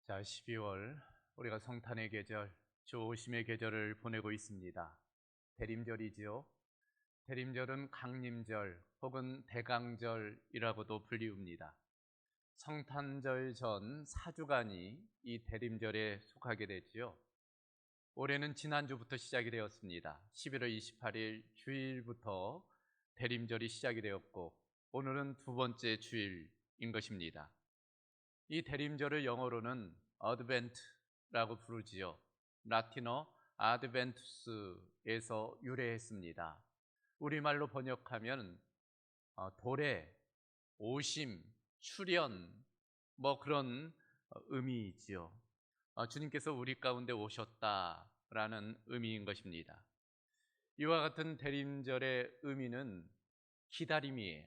자, 12월 우리가 성탄의 계절, 조심의 계절을 보내고 있습니다. 대림절이지요. 대림절은 강림절 혹은 대강절이라고도 불리웁니다. 성탄절 전 4주간이 이 대림절에 속하게 되지요. 올해는 지난주부터 시작이 되었습니다. 11월 28일 주일부터 대림절이 시작이 되었고, 오늘은 두 번째 주일인 것입니다. 이 대림절을 영어로는 어드벤트라고 부르지요. 라틴어 아드벤투스에서 유래했습니다. 우리말로 번역하면 도래, 오심, 출현, 그런 의미이지요. 주님께서 우리 가운데 오셨다라는 의미인 것입니다. 이와 같은 대림절의 의미는 기다림이에요.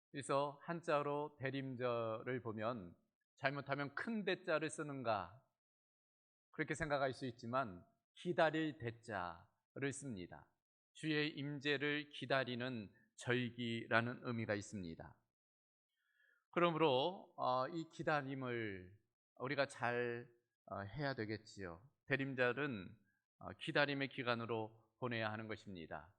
그래서 한자로 대림절을 보면 잘못하면 큰 대자를 쓰는가 그렇게 생각할 수 있지만 기다릴 대자를 씁니다. 주의 임재를 기다리는 절기라는 의미가 있습니다. 그러므로 이 기다림을 우리가 잘 해야 되겠지요. 대림절은 기다림의 기간으로 보내야 하는 것입니다.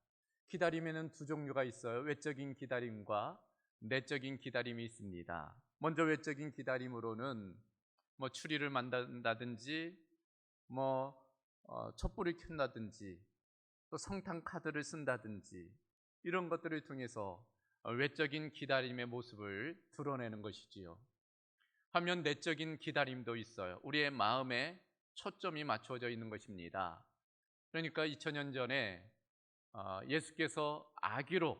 기다림에는 두 종류가 있어요. 외적인 기다림과 내적인 기다림이 있습니다. 먼저 외적인 기다림으로는 추리를 만든다든지 촛불을 켠다든지 또 성탄 카드를 쓴다든지 이런 것들을 통해서 외적인 기다림의 모습을 드러내는 것이지요. 반면 내적인 기다림도 있어요. 우리의 마음에 초점이 맞춰져 있는 것입니다. 그러니까 2000년 전에 예수께서 아기로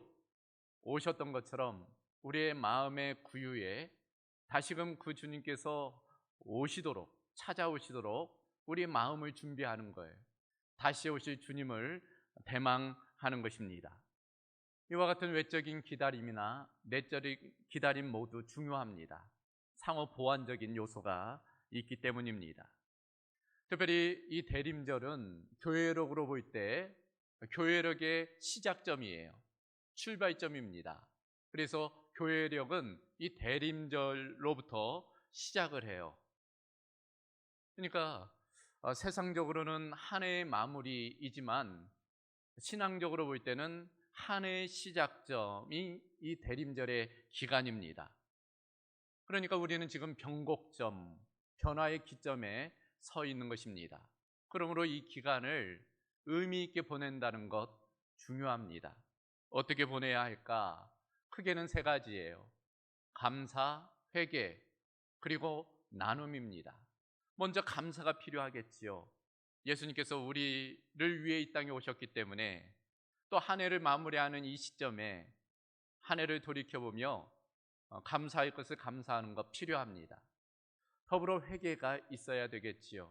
오셨던 것처럼 우리의 마음의 구유에 다시금 그 주님께서 찾아오시도록 우리 마음을 준비하는 거예요. 다시 오실 주님을 대망하는 것입니다. 이와 같은 외적인 기다림이나 내적인 기다림 모두 중요합니다. 상호 보완적인 요소가 있기 때문입니다. 특별히 이 대림절은 교회력으로 볼 때 교회력의 시작점이에요. 출발점입니다. 그래서 교회력은 이 대림절로부터 시작을 해요. 그러니까 세상적으로는 한 해의 마무리이지만 신앙적으로 볼 때는 한 해의 시작점이 이 대림절의 기간입니다. 그러니까 우리는 지금 변곡점, 변화의 기점에 서 있는 것입니다. 그러므로 이 기간을 의미 있게 보낸다는 것 중요합니다. 어떻게 보내야 할까? 크게는 세 가지예요. 감사, 회개, 그리고 나눔입니다. 먼저 감사가 필요하겠지요. 예수님께서 우리를 위해 이 땅에 오셨기 때문에 또 한 해를 마무리하는 이 시점에 한 해를 돌이켜보며 감사할 것을 감사하는 것 필요합니다. 더불어 회개가 있어야 되겠지요.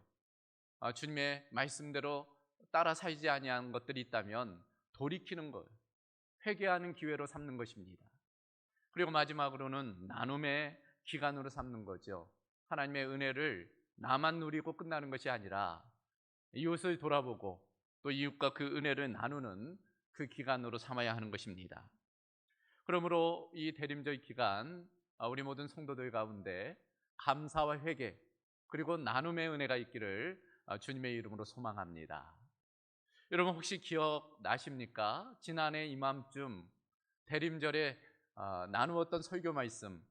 주님의 말씀대로 따라 살지 아니한 것들이 있다면 돌이키는 것, 회개하는 기회로 삼는 것입니다. 그리고 마지막으로는 나눔의 기간으로 삼는 거죠. 하나님의 은혜를 나만 누리고 끝나는 것이 아니라 이웃을 돌아보고 또 이웃과 그 은혜를 나누는 그 기간으로 삼아야 하는 것입니다. 그러므로 이 대림절 기간 우리 모든 성도들 가운데 감사와 회개 그리고 나눔의 은혜가 있기를 주님의 이름으로 소망합니다. 여러분 혹시 기억나십니까? 지난해 이맘쯤 대림절에 나누었던 설교 말씀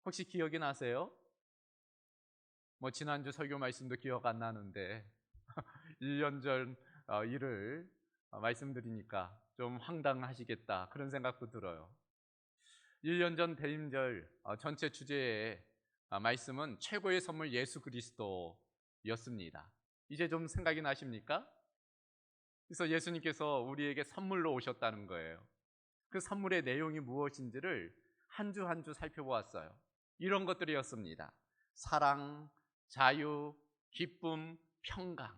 혹시 기억이 나세요? 지난주 설교 말씀도 기억 안 나는데 1년 전 일을 말씀드리니까 좀 황당하시겠다 그런 생각도 들어요. 1년 전 대림절 전체 주제의 말씀은 최고의 선물 예수 그리스도였습니다. 이제 좀 생각이 나십니까? 그래서 예수님께서 우리에게 선물로 오셨다는 거예요. 그 선물의 내용이 무엇인지를 한 주 한 주 살펴보았어요. 이런 것들이었습니다. 사랑, 자유, 기쁨, 평강.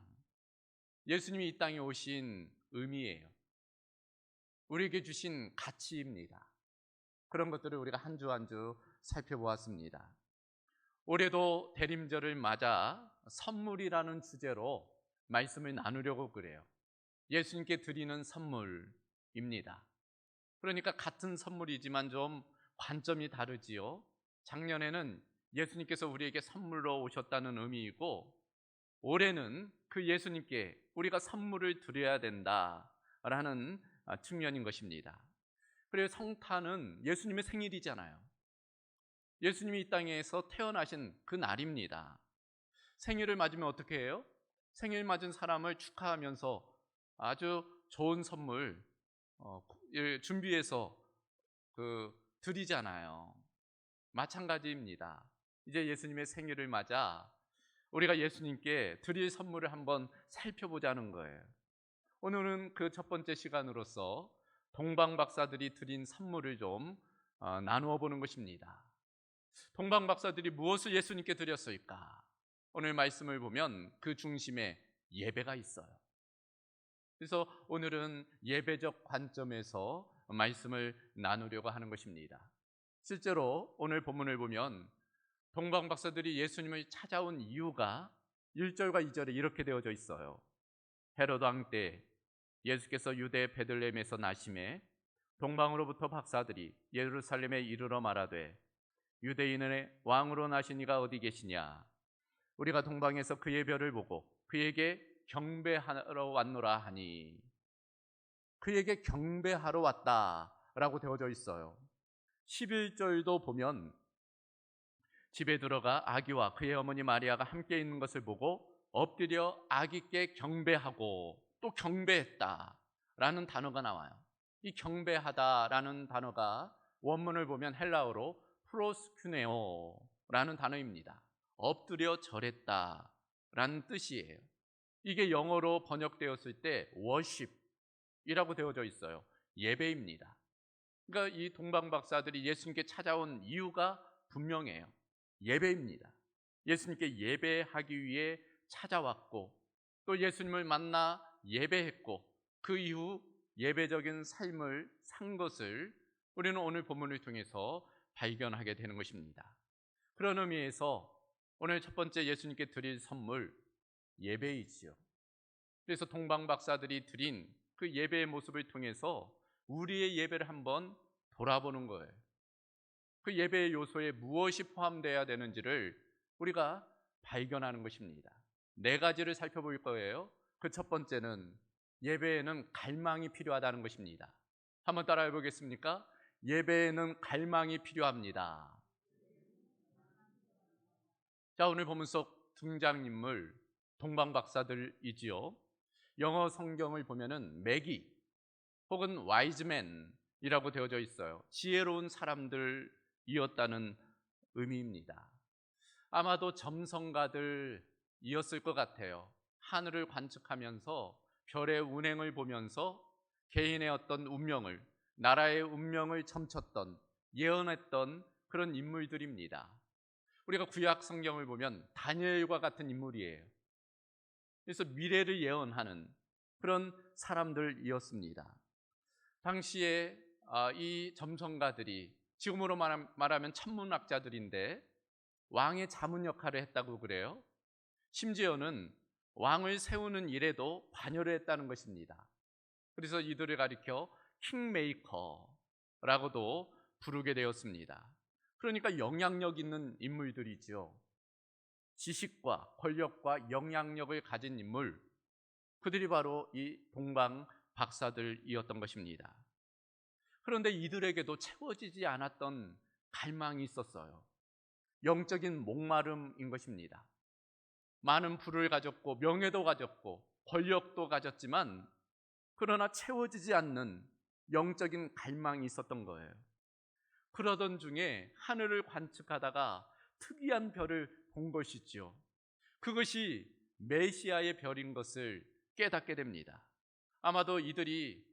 예수님이 이 땅에 오신 의미예요. 우리에게 주신 가치입니다. 그런 것들을 우리가 한 주 한 주 살펴보았습니다. 올해도 대림절을 맞아 선물이라는 주제로 말씀을 나누려고 그래요. 예수님께 드리는 선물입니다. 그러니까 같은 선물이지만 좀 관점이 다르지요. 작년에는 예수님께서 우리에게 선물로 오셨다는 의미이고, 올해는 그 예수님께 우리가 선물을 드려야 된다라는 측면인 것입니다. 그리고 성탄은 예수님의 생일이잖아요. 예수님이 이 땅에서 태어나신 그 날입니다. 생일을 맞으면 어떻게 해요? 생일 맞은 사람을 축하하면서 아주 좋은 선물 준비해서 드리잖아요. 마찬가지입니다. 이제 예수님의 생일을 맞아 우리가 예수님께 드릴 선물을 한번 살펴보자는 거예요. 오늘은 그 첫 번째 시간으로서 동방 박사들이 드린 선물을 좀 나누어 보는 것입니다. 동방 박사들이 무엇을 예수님께 드렸을까? 오늘 말씀을 보면 그 중심에 예배가 있어요. 그래서 오늘은 예배적 관점에서 말씀을 나누려고 하는 것입니다. 실제로 오늘 본문을 보면 동방 박사들이 예수님을 찾아온 이유가 1절과 2절에 이렇게 되어져 있어요. 헤로드 왕 때 예수께서 유대 베들레헴에서 나심에 동방으로부터 박사들이 예루살렘에 이르러 말하되 유대인의 왕으로 나신 이가 어디 계시냐? 우리가 동방에서 그의 별을 보고 그에게 경배하러 왔노라 하니, 그에게 경배하러 왔다라고 되어져 있어요. 11절도 보면 집에 들어가 아기와 그의 어머니 마리아가 함께 있는 것을 보고 엎드려 아기께 경배하고 또 경배했다라는 단어가 나와요. 이 경배하다라는 단어가 원문을 보면 헬라어로 프로스큐네오라는 단어입니다. 엎드려 절했다라는 뜻이에요. 이게 영어로 번역되었을 때 워십이라고 되어져 있어요. 예배입니다. 그러니까 이 동방 박사들이 예수님께 찾아온 이유가 분명해요. 예배입니다. 예수님께 예배하기 위해 찾아왔고 또 예수님을 만나 예배했고 그 이후 예배적인 삶을 산 것을 우리는 오늘 본문을 통해서 발견하게 되는 것입니다. 그런 의미에서 오늘 첫 번째 예수님께 드릴 선물, 예배이지요. 그래서 동방 박사들이 드린 그 예배의 모습을 통해서 우리의 예배를 한번 돌아보는 거예요. 그 예배의 요소에 무엇이 포함되어야 되는지를 우리가 발견하는 것입니다. 4가지를 살펴볼 거예요. 그 첫 번째는 예배에는 갈망이 필요하다는 것입니다. 한번 따라해 보겠습니까? 예배에는 갈망이 필요합니다. 자, 오늘 본문 속 등장인물 동방 박사들이지요. 영어 성경을 보면은 매기 혹은 와이즈맨이라고 되어져 있어요. 지혜로운 사람들이었다는 의미입니다. 아마도 점성가들이었을 것 같아요. 하늘을 관측하면서 별의 운행을 보면서 개인의 어떤 운명을, 나라의 운명을 점쳤던, 예언했던 그런 인물들입니다. 우리가 구약 성경을 보면 다니엘과 같은 인물이에요. 그래서 미래를 예언하는 그런 사람들이었습니다. 당시에 이 점성가들이 지금으로 말하면 천문학자들인데 왕의 자문 역할을 했다고 그래요. 심지어는 왕을 세우는 일에도 관여를 했다는 것입니다. 그래서 이들을 가리켜 킹메이커라고도 부르게 되었습니다. 그러니까 영향력 있는 인물들이죠. 지식과 권력과 영향력을 가진 인물, 그들이 바로 이 동방 박사들이었던 것입니다. 그런데 이들에게도 채워지지 않았던 갈망이 있었어요. 영적인 목마름인 것입니다. 많은 부를 가졌고 명예도 가졌고 권력도 가졌지만 그러나 채워지지 않는 영적인 갈망이 있었던 거예요. 그러던 중에 하늘을 관측하다가 특이한 별을 본 것이지요. 그것이 메시아의 별인 것을 깨닫게 됩니다. 아마도 이들이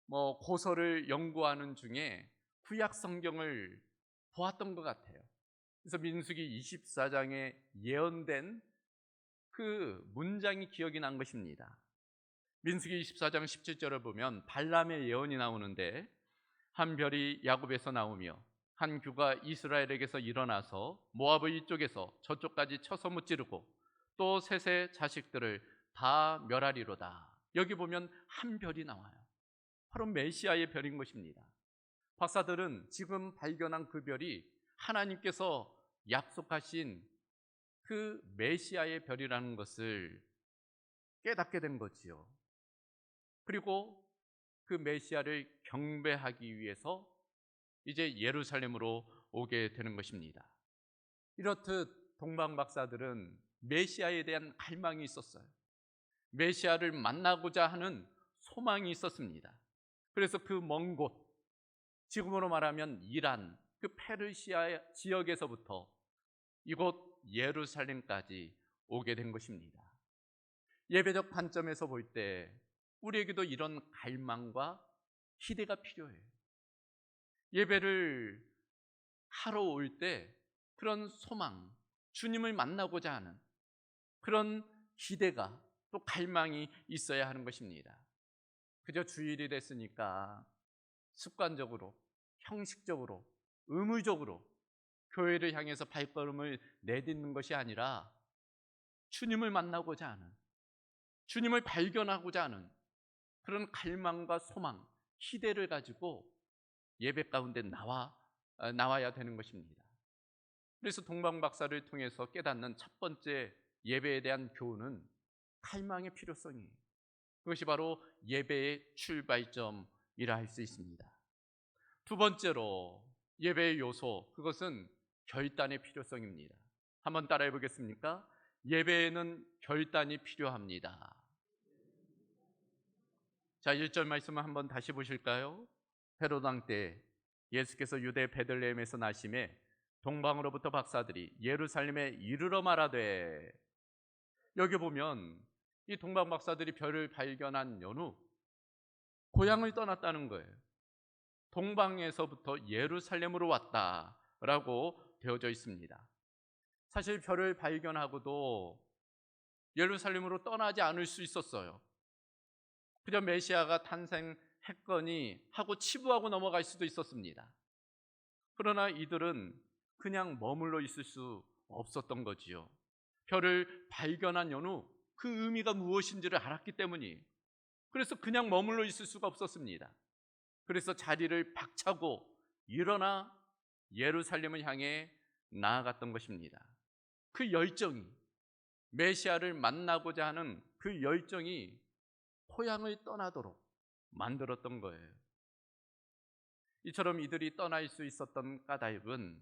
고서를 연구하는 중에 구약 성경을 보았던 것 같아요. 그래서 민수기 24장에 예언된 그 문장이 기억이 난 것입니다. 민수기 24장 17절을 보면 발람의 예언이 나오는데, 한 별이 야곱에서 나오며 한 규가 이스라엘에게서 일어나서 모압의 이쪽에서 저쪽까지 쳐서 무찌르고 또 셋의 자식들을 다 멸하리로다. 여기 보면 한 별이 나와요. 바로 메시아의 별인 것입니다. 박사들은 지금 발견한 그 별이 하나님께서 약속하신 그 메시아의 별이라는 것을 깨닫게 된 거지요. 그리고 그 메시아를 경배하기 위해서 이제 예루살렘으로 오게 되는 것입니다. 이렇듯 동방 박사들은 메시아에 대한 갈망이 있었어요. 메시아를 만나고자 하는 소망이 있었습니다. 그래서 그 먼 곳, 지금으로 말하면 이란, 그 페르시아 지역에서부터 이곳 예루살렘까지 오게 된 것입니다. 예배적 관점에서 볼 때 우리에게도 이런 갈망과 기대가 필요해요. 예배를 하러 올 때 그런 소망, 주님을 만나고자 하는 그런 기대가 또 갈망이 있어야 하는 것입니다. 그저 주일이 됐으니까 습관적으로, 형식적으로, 의무적으로 교회를 향해서 발걸음을 내딛는 것이 아니라 주님을 만나고자 하는, 주님을 발견하고자 하는 그런 갈망과 소망, 기대를 가지고 예배 가운데 나와야 되는 것입니다. 그래서 동방 박사를 통해서 깨닫는 첫 번째 예배에 대한 교훈은 갈망의 필요성이에요. 그것이 바로 예배의 출발점이라 할 수 있습니다. 두 번째로 예배의 요소, 그것은 결단의 필요성입니다. 한번 따라해 보겠습니까? 예배에는 결단이 필요합니다. 자, 1절 말씀을 한번 다시 보실까요? 헤롯 왕 때 예수께서 유대 베들레헴에서 나심에 동방으로부터 박사들이 예루살렘에 이르러 말하되, 여기 보면 이 동방 박사들이 별을 발견한 연후 고향을 떠났다는 거예요. 동방에서부터 예루살렘으로 왔다라고 되어져 있습니다. 사실 별을 발견하고도 예루살렘으로 떠나지 않을 수 있었어요. 그저 메시아가 탄생했거니 하고 치부하고 넘어갈 수도 있었습니다. 그러나 이들은 그냥 머물러 있을 수 없었던 거지요. 별을 발견한 연후 그 의미가 무엇인지를 알았기 때문이에요. 그래서 그냥 머물러 있을 수가 없었습니다. 그래서 자리를 박차고 일어나 예루살렘을 향해 나아갔던 것입니다. 그 열정이, 메시아를 만나고자 하는 그 열정이 고향을 떠나도록 만들었던 거예요. 이처럼 이들이 떠날 수 있었던 까닭은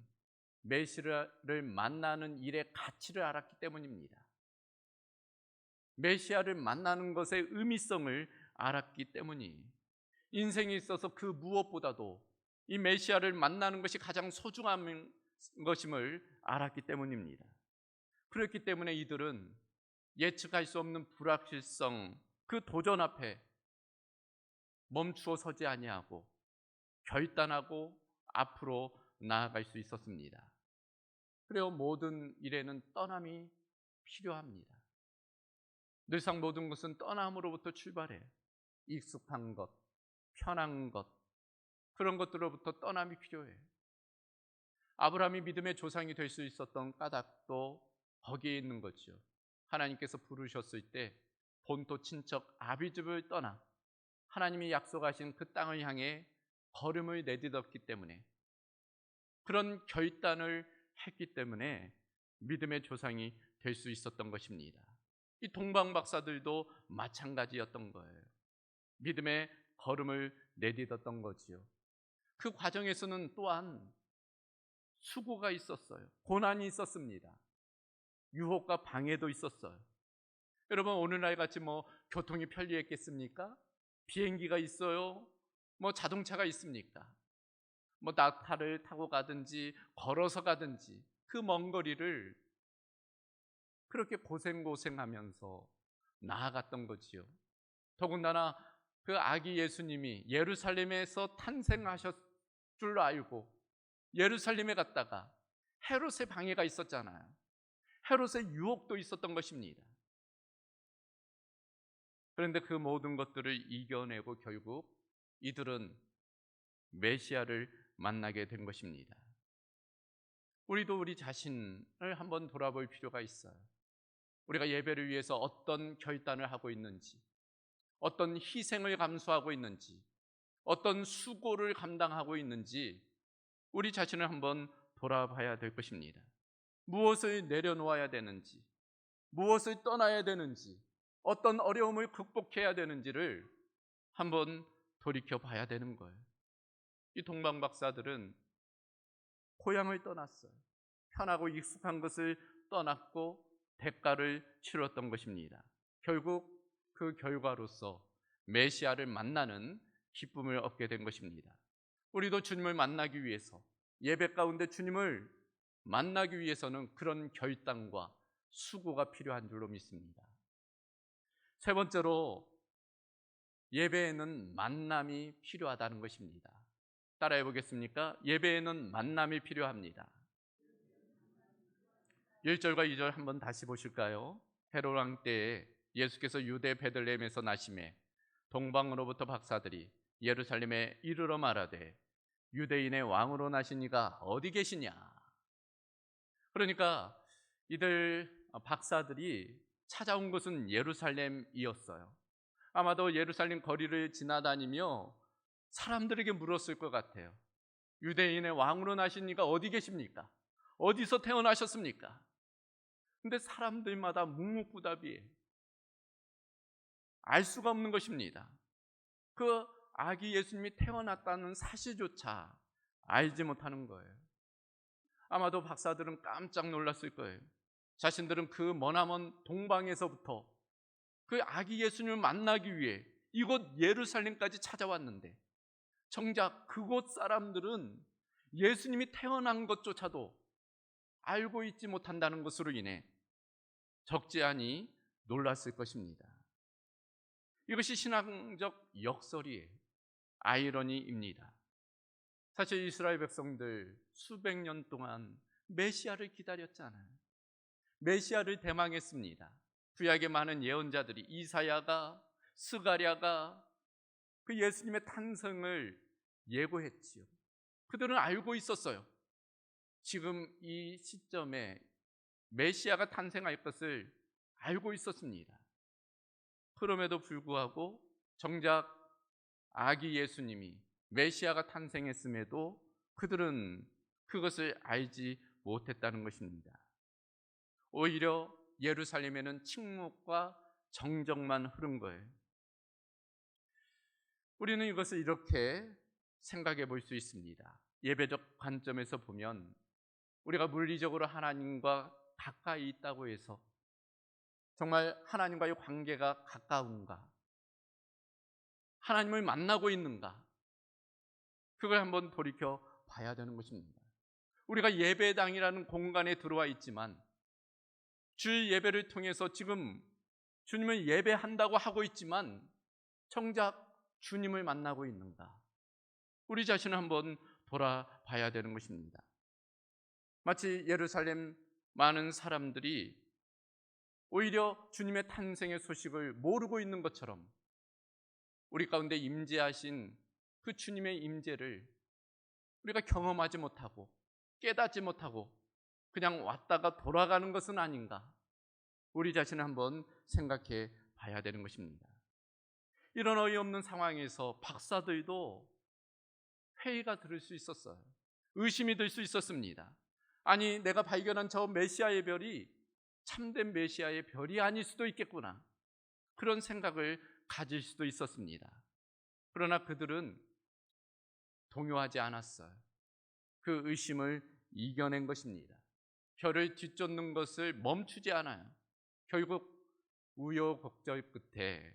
메시아를 만나는 일의 가치를 알았기 때문입니다. 메시아를 만나는 것의 의미성을 알았기 때문이, 인생에 있어서 그 무엇보다도 이 메시아를 만나는 것이 가장 소중한 것임을 알았기 때문입니다. 그렇기 때문에 이들은 예측할 수 없는 불확실성, 그 도전 앞에 멈추어 서지 아니하고 결단하고 앞으로 나아갈 수 있었습니다. 그래요, 모든 일에는 떠남이 필요합니다. 늘상 모든 것은 떠남으로부터 출발해요. 익숙한 것, 편한 것, 그런 것들로부터 떠남이 필요해요. 아브라함이 믿음의 조상이 될 수 있었던 까닭도 거기에 있는 거죠. 하나님께서 부르셨을 때 본토 친척 아비집을 떠나 하나님이 약속하신 그 땅을 향해 걸음을 내딛었기 때문에, 그런 결단을 했기 때문에 믿음의 조상이 될 수 있었던 것입니다. 이 동방 박사들도 마찬가지였던 거예요. 믿음의 걸음을 내딛었던 거지요. 그 과정에서는 또한 수고가 있었어요. 고난이 있었습니다. 유혹과 방해도 있었어요. 여러분, 오늘날 같이 교통이 편리했겠습니까? 비행기가 있어요? 자동차가 있습니까? 낙타를 타고 가든지 걸어서 가든지 그 먼 거리를 그렇게 고생하면서 나아갔던 거지요. 더군다나 그 아기 예수님이 예루살렘에서 탄생하셨 줄 알고 예루살렘에 갔다가 헤롯의 방해가 있었잖아요. 헤롯의 유혹도 있었던 것입니다. 그런데 그 모든 것들을 이겨내고 결국 이들은 메시아를 만나게 된 것입니다. 우리도 우리 자신을 한번 돌아볼 필요가 있어요. 우리가 예배를 위해서 어떤 결단을 하고 있는지, 어떤 희생을 감수하고 있는지, 어떤 수고를 감당하고 있는지 우리 자신을 한번 돌아봐야 될 것입니다. 무엇을 내려놓아야 되는지, 무엇을 떠나야 되는지, 어떤 어려움을 극복해야 되는지를 한번 돌이켜 봐야 되는 거예요. 이 동방 박사들은 고향을 떠났어요. 편하고 익숙한 것을 떠났고 대가를 치렀던 것입니다. 결국 그 결과로서 메시아를 만나는 기쁨을 얻게 된 것입니다. 우리도 주님을 만나기 위해서, 예배 가운데 주님을 만나기 위해서는 그런 결단과 수고가 필요한 줄로 믿습니다. 세 번째로, 예배에는 만남이 필요하다는 것입니다. 따라해 보겠습니까? 예배에는 만남이 필요합니다. 1절과 2절 한번 다시 보실까요? 헤롯 왕 때에 예수께서 유대 베들레헴에서 나심에 동방으로부터 박사들이 예루살렘에 이르러 말하되 유대인의 왕으로 나신 이가 어디 계시냐. 그러니까 이들 박사들이 찾아온 곳은 예루살렘이었어요. 아마도 예루살렘 거리를 지나다니며 사람들에게 물었을 것 같아요. 유대인의 왕으로 나신 이가 어디 계십니까? 어디서 태어나셨습니까? 근데 사람들마다 묵묵부답이에요. 알 수가 없는 것입니다. 그 아기 예수님이 태어났다는 사실조차 알지 못하는 거예요. 아마도 박사들은 깜짝 놀랐을 거예요. 자신들은 그 머나먼 동방에서부터 그 아기 예수님을 만나기 위해 이곳 예루살렘까지 찾아왔는데 정작 그곳 사람들은 예수님이 태어난 것조차도 알고 있지 못한다는 것으로 인해 적지 않이 놀랐을 것입니다. 이것이 신앙적 역설이에요. 아이러니입니다. 사실 이스라엘 백성들 수백 년 동안 메시아를 기다렸잖아요. 메시아를 대망했습니다. 구약의 많은 예언자들이, 이사야가, 스가랴가 그 예수님의 탄생을 예고했지요. 그들은 알고 있었어요. 지금 이 시점에 메시아가 탄생할 것을 알고 있었습니다. 그럼에도 불구하고 정작 아기 예수님이 메시아가 탄생했음에도 그들은 그것을 알지 못했다는 것입니다. 오히려 예루살렘에는 침묵과 정적만 흐른 거예요. 우리는 이것을 이렇게 생각해 볼 수 있습니다. 예배적 관점에서 보면 우리가 물리적으로 하나님과 가까이 있다고 해서 정말 하나님과의 관계가 가까운가? 하나님을 만나고 있는가? 그걸 한번 돌이켜 봐야 되는 것입니다. 우리가 예배당이라는 공간에 들어와 있지만 주일 예배를 통해서 지금 주님을 예배한다고 하고 있지만 정작 주님을 만나고 있는가? 우리 자신을 한번 돌아봐야 되는 것입니다. 마치 예루살렘 많은 사람들이 오히려 주님의 탄생의 소식을 모르고 있는 것처럼 우리 가운데 임재하신 그 주님의 임재를 우리가 경험하지 못하고 깨닫지 못하고 그냥 왔다가 돌아가는 것은 아닌가? 우리 자신을 한번 생각해 봐야 되는 것입니다. 이런 어이없는 상황에서 박사들도 회의가 들을 수 있었어요. 의심이 들 수 있었습니다. 아니, 내가 발견한 저 메시아의 별이 참된 메시아의 별이 아닐 수도 있겠구나. 그런 생각을 가질 수도 있었습니다. 그러나 그들은 동요하지 않았어요. 그 의심을 이겨낸 것입니다. 별을 뒤쫓는 것을 멈추지 않아요. 결국 우여곡절 끝에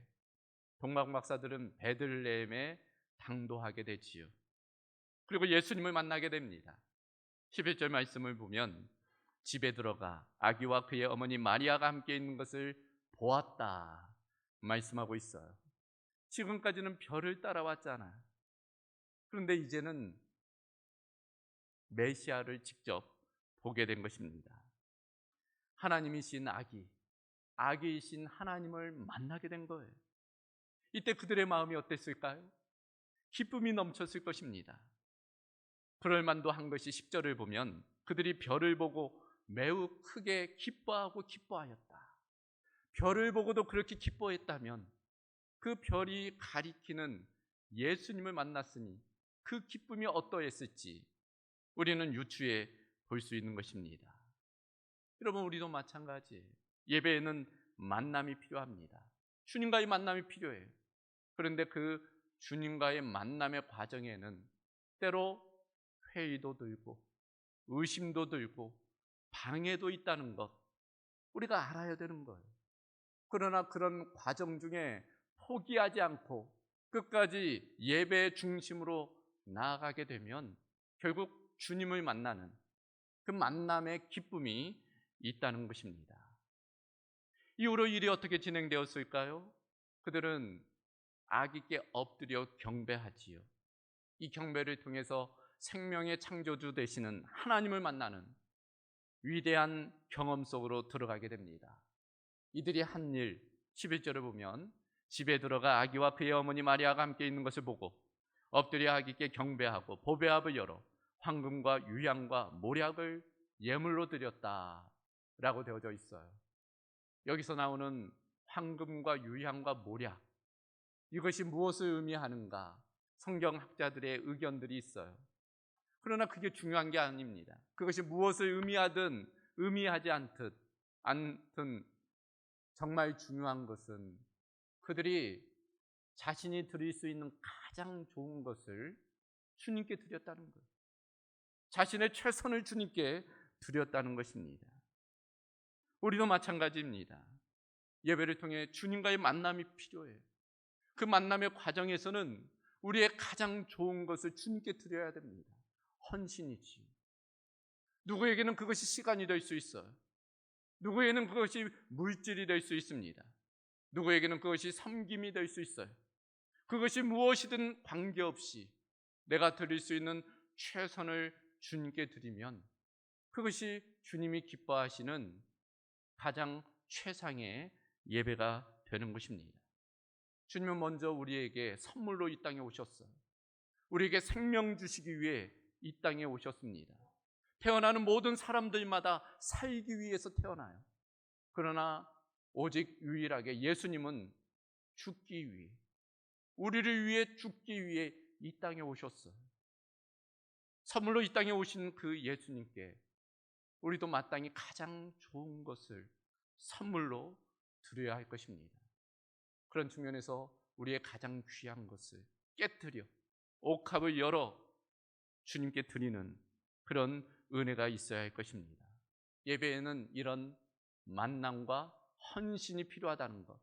동방 박사들은 베들레헴에 당도하게 되지요. 그리고 예수님을 만나게 됩니다. 11절 말씀을 보면 집에 들어가 아기와 그의 어머니 마리아가 함께 있는 것을 보았다 말씀하고 있어요. 지금까지는 별을 따라왔잖아요. 그런데 이제는 메시아를 직접 보게 된 것입니다. 하나님이신 아기이신 하나님을 만나게 된 거예요. 이때 그들의 마음이 어땠을까요? 기쁨이 넘쳤을 것입니다. 그럴 만도 한 것이 10절을 보면 그들이 별을 보고 매우 크게 기뻐하였다. 별을 보고도 그렇게 기뻐했다면 그 별이 가리키는 예수님을 만났으니 그 기쁨이 어떠했을지 우리는 유추해 볼 수 있는 것입니다. 여러분, 우리도 마찬가지예요. 예배에는 만남이 필요합니다. 주님과의 만남이 필요해요. 그런데 그 주님과의 만남의 과정에는 때로 회의도 들고 의심도 들고 방해도 있다는 것, 우리가 알아야 되는 거예요. 그러나 그런 과정 중에 포기하지 않고 끝까지 예배의 중심으로 나아가게 되면 결국 주님을 만나는 그 만남의 기쁨이 있다는 것입니다. 이후로 일이 어떻게 진행되었을까요? 그들은 아기께 엎드려 경배하지요. 이 경배를 통해서 생명의 창조주 되시는 하나님을 만나는 위대한 경험 속으로 들어가게 됩니다. 이들이 한 일, 11절을 보면 집에 들어가 아기와 그의 어머니 마리아가 함께 있는 것을 보고 엎드려 아기께 경배하고 보배압을 열어 황금과 유향과 모략을 예물로 드렸다 라고 되어져 있어요. 여기서 나오는 황금과 유향과 모략, 이것이 무엇을 의미하는가? 성경학자들의 의견들이 있어요. 그러나 그게 중요한 게 아닙니다. 그것이 무엇을 의미하든 의미하지 않든 정말 중요한 것은 그들이 자신이 드릴 수 있는 가장 좋은 것을 주님께 드렸다는 거예요. 자신의 최선을 주님께 드렸다는 것입니다. 우리도 마찬가지입니다. 예배를 통해 주님과의 만남이 필요해요. 그 만남의 과정에서는 우리의 가장 좋은 것을 주님께 드려야 됩니다. 헌신이지. 누구에게는 그것이 시간이 될 수 있어요. 누구에게는 그것이 물질이 될 수 있습니다. 누구에게는 그것이 섬김이 될 수 있어요. 그것이 무엇이든 관계없이 내가 드릴 수 있는 최선을 주님께 드리면 그것이 주님이 기뻐하시는 가장 최상의 예배가 되는 것입니다. 주님은 먼저 우리에게 선물로 이 땅에 오셨어요. 우리에게 생명 주시기 위해 이 땅에 오셨습니다. 태어나는 모든 사람들마다 살기 위해서 태어나요. 그러나 오직 유일하게 예수님은 죽기 위해, 우리를 위해 죽기 위해 이 땅에 오셨어요. 선물로 이 땅에 오신 그 예수님께 우리도 마땅히 가장 좋은 것을 선물로 드려야 할 것입니다. 그런 측면에서 우리의 가장 귀한 것을 깨트려 옥합을 열어 주님께 드리는 그런 은혜가 있어야 할 것입니다. 예배에는 이런 만남과 헌신이 필요하다는 것,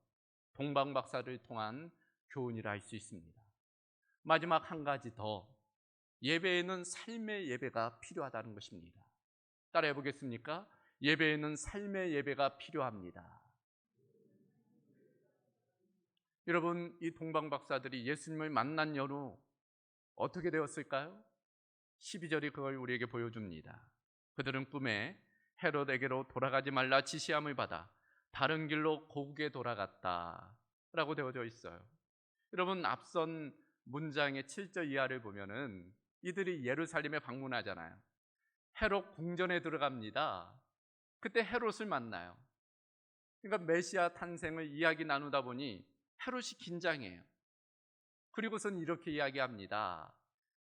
동방박사를 통한 교훈이라 할 수 있습니다. 마지막 한 가지 더, 예배에는 삶의 예배가 필요하다는 것입니다. 따라해 보겠습니까? 예배에는 삶의 예배가 필요합니다. 여러분, 이 동방박사들이 예수님을 만난 여로 어떻게 되었을까요? 12절이 그걸 우리에게 보여줍니다. 그들은 꿈에 헤롯에게로 돌아가지 말라 지시함을 받아 다른 길로 고국에 돌아갔다 라고 되어져 있어요. 여러분, 앞선 문장의 7절 이하를 보면은 이들이 예루살렘에 방문하잖아요. 헤롯 궁전에 들어갑니다. 그때 헤롯을 만나요. 그러니까 메시아 탄생을 이야기 나누다 보니 헤롯이 긴장해요. 그리고선 이렇게 이야기합니다.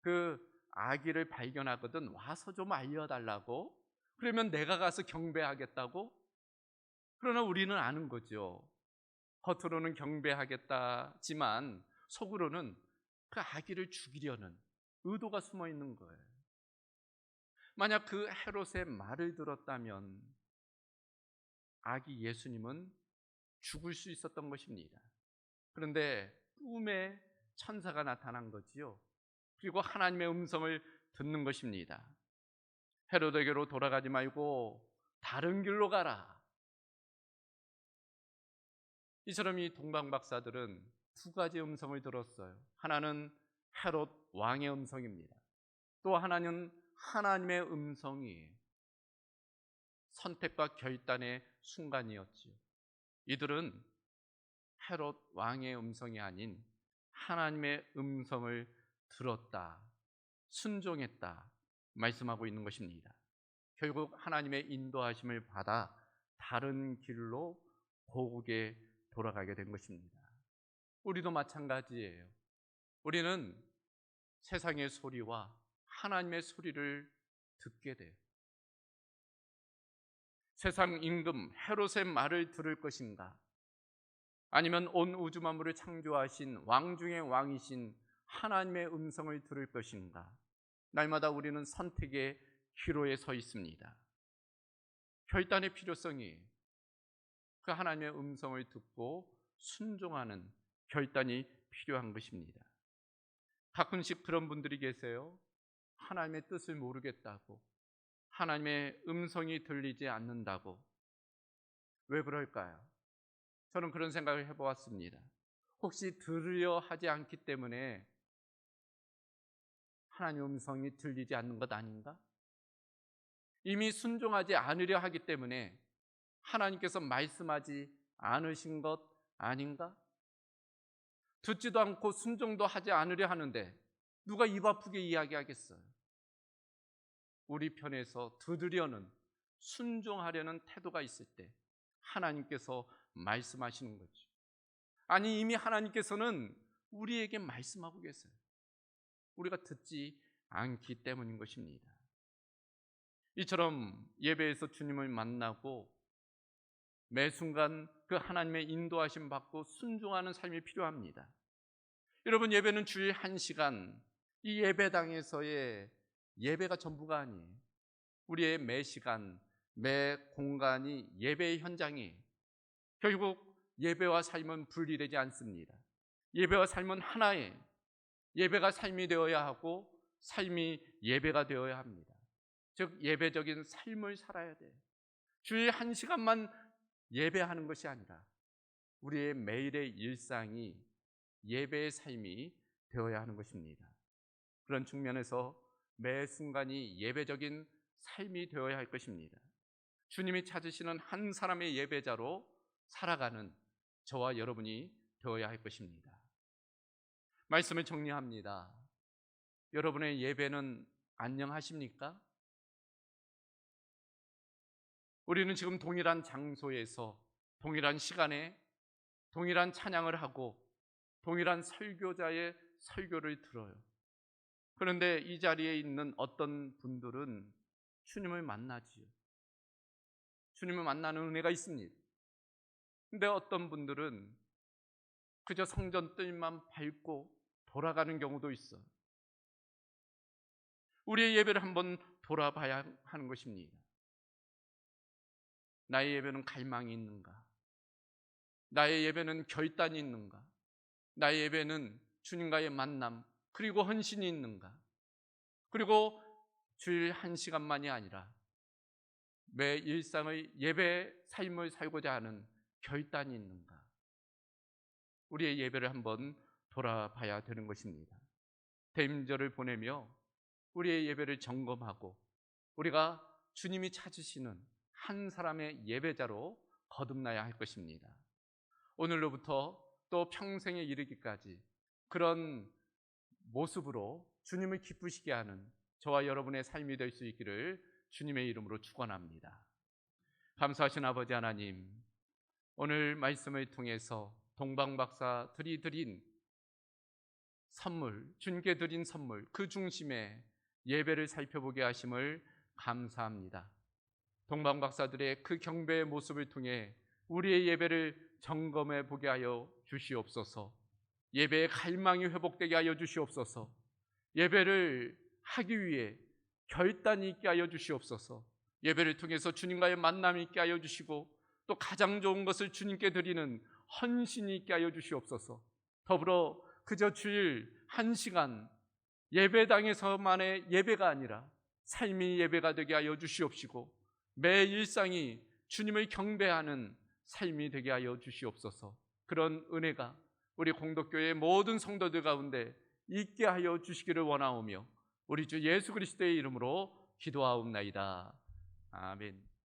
그 아기를 발견하거든 와서 좀 알려달라고. 그러면 내가 가서 경배하겠다고. 그러나 우리는 아는 거죠. 겉으로는 경배하겠다지만 속으로는 그 아기를 죽이려는 의도가 숨어 있는 거예요. 만약 그 헤롯의 말을 들었다면 아기 예수님은 죽을 수 있었던 것입니다. 그런데 꿈에 천사가 나타난 거지요. 그리고 하나님의 음성을 듣는 것입니다. 헤롯에게로 돌아가지 말고 다른 길로 가라. 이처럼 이 동방박사들은 두 가지 음성을 들었어요. 하나는 헤롯 왕의 음성입니다. 또 하나는 하나님의 음성이에요. 선택과 결단의 순간이었지요. 이들은 헤롯 왕의 음성이 아닌 하나님의 음성을 들었다, 순종했다 말씀하고 있는 것입니다. 결국 하나님의 인도하심을 받아 다른 길로 고국에 돌아가게 된 것입니다. 우리도 마찬가지예요. 우리는 세상의 소리와 하나님의 소리를 듣게 돼요. 세상 임금 헤롯의 말을 들을 것인가? 아니면 온 우주 만물을 창조하신 왕 중의 왕이신 하나님의 음성을 들을 것인가? 날마다 우리는 선택의 기로에 서 있습니다. 결단의 필요성이 그 하나님의 음성을 듣고 순종하는 결단이 필요한 것입니다. 가끔씩 그런 분들이 계세요. 하나님의 뜻을 모르겠다고, 하나님의 음성이 들리지 않는다고. 왜 그럴까요? 저는 그런 생각을 해보았습니다. 혹시 들으려 하지 않기 때문에 하나님의 음성이 들리지 않는 것 아닌가? 이미 순종하지 않으려 하기 때문에 하나님께서 말씀하지 않으신 것 아닌가? 듣지도 않고 순종도 하지 않으려 하는데 누가 입 아프게 이야기하겠어요? 우리 편에서 들으려는, 순종하려는 태도가 있을 때 하나님께서 말씀하시는 거죠. 아니, 이미 하나님께서는 우리에게 말씀하고 계세요. 우리가 듣지 않기 때문인 것입니다. 이처럼 예배에서 주님을 만나고 매 순간 그 하나님의 인도하심 받고 순종하는 삶이 필요합니다. 여러분, 예배는 주일 1시간, 이 예배당에서의 예배가 전부가 아니에요. 우리의 매 시간, 매 공간이 예배의 현장이에요. 결국 예배와 삶은 분리되지 않습니다. 예배와 삶은 하나예요. 예배가 삶이 되어야 하고 삶이 예배가 되어야 합니다. 즉 예배적인 삶을 살아야 돼요. 주일 1시간만 예배하는 것이 아니라 우리의 매일의 일상이 예배의 삶이 되어야 하는 것입니다. 그런 측면에서 매 순간이 예배적인 삶이 되어야 할 것입니다. 주님이 찾으시는 한 사람의 예배자로 살아가는 저와 여러분이 되어야 할 것입니다. 말씀을 정리합니다. 여러분의 예배는 안녕하십니까? 우리는 지금 동일한 장소에서 동일한 시간에 동일한 찬양을 하고 동일한 설교자의 설교를 들어요. 그런데 이 자리에 있는 어떤 분들은 주님을 만나지요. 주님을 만나는 은혜가 있습니다. 근데 어떤 분들은 그저 성전 뜰만 밟고 돌아가는 경우도 있어요. 우리의 예배를 한번 돌아봐야 하는 것입니다. 나의 예배는 갈망이 있는가? 나의 예배는 결단이 있는가? 나의 예배는 주님과의 만남 그리고 헌신이 있는가? 그리고 주일 1시간만이 아니라 매 일상의 예배 삶을 살고자 하는 결단이 있는가? 우리의 예배를 한번 돌아봐야 되는 것입니다. 대임절을 보내며 우리의 예배를 점검하고 우리가 주님이 찾으시는 한 사람의 예배자로 거듭나야 할 것입니다. 오늘로부터 또 평생에 이르기까지 그런 모습으로 주님을 기쁘시게 하는 저와 여러분의 삶이 될 수 있기를 주님의 이름으로 축원합니다. 감사하신 아버지 하나님, 오늘 말씀을 통해서 동방박사들이 드린 선물, 주님께 드린 선물, 그 중심에 예배를 살펴보게 하심을 감사합니다. 동방박사들의 그 경배의 모습을 통해 우리의 예배를 점검해 보게 하여 주시옵소서. 예배의 갈망이 회복되게 하여 주시옵소서. 예배를 하기 위해 결단이 있게 하여 주시옵소서. 예배를 통해서 주님과의 만남이 있게 하여 주시고 또 가장 좋은 것을 주님께 드리는 헌신이 있게 하여 주시옵소서. 더불어 그저 주일 1시간 예배당에서만의 예배가 아니라 삶이 예배가 되게 하여 주시옵시고 매 일상이 주님을 경배하는 삶이 되게 하여 주시옵소서. 그런 은혜가 우리 공덕교회의 모든 성도들 가운데 있게 하여 주시기를 원하오며 우리 주 예수 그리스도의 이름으로 기도하옵나이다. 아멘.